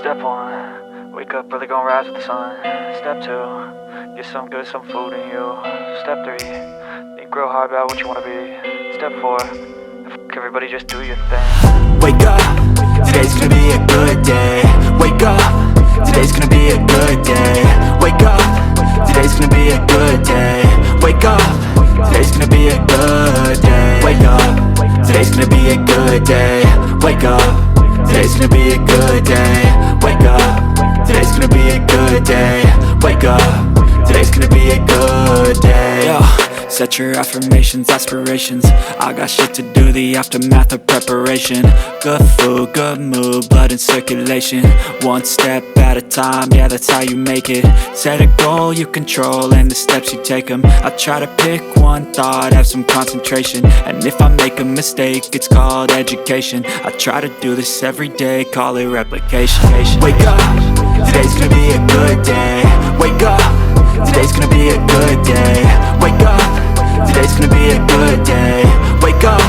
Step 1, wake up early, gonna rise with the sun. Step 2, get some good, some food in you. Step 3, think real hard about what you wanna be. Step 4, everybody just do your thing. Wake up, today's gonna be a good day. Wake up, today's gonna be a good day. Wake up, today's gonna be a good day. Wake up, today's gonna be a good day. Wake up, today's gonna be a good day. Wake up, today's gonna be a good day. Wake up, today's gonna be a good day. Wake up, today's gonna be a good day. Yo, set your affirmations, aspirations. I got shit to do, the aftermath of preparation. Good food, good mood, blood in circulation. One step at a time, yeah, that's how you make it. Set a goal you control and the steps you take them. I try to pick one thought, have some concentration. And if I make a mistake, it's called education. I try to do this every day, call it replication. Wake up, today's gonna be a good day. Wake up, today's gonna be a good day. Wake up, today's gonna be a good day. Wake up,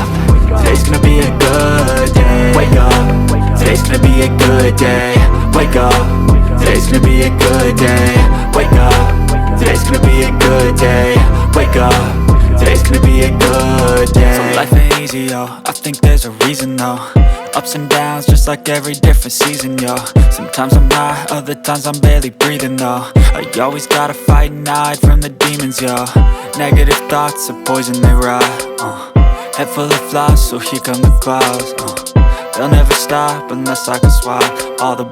today's gonna be a good day. Wake up, today's gonna be a good day. Wake up, today's gonna be a good day. Wake up, today's gonna be a good day. Wake up, today's gonna be a good day. So life ain't easy, yo, I think there's a reason though. Ups and downs, just like every different season, yo. Sometimes I'm high, other times I'm barely breathing, though. I always gotta fight and hide from the demons, yo. Negative thoughts are poison, they rot. Head full of flies, so here come the clouds. They'll never stop unless I can swap all the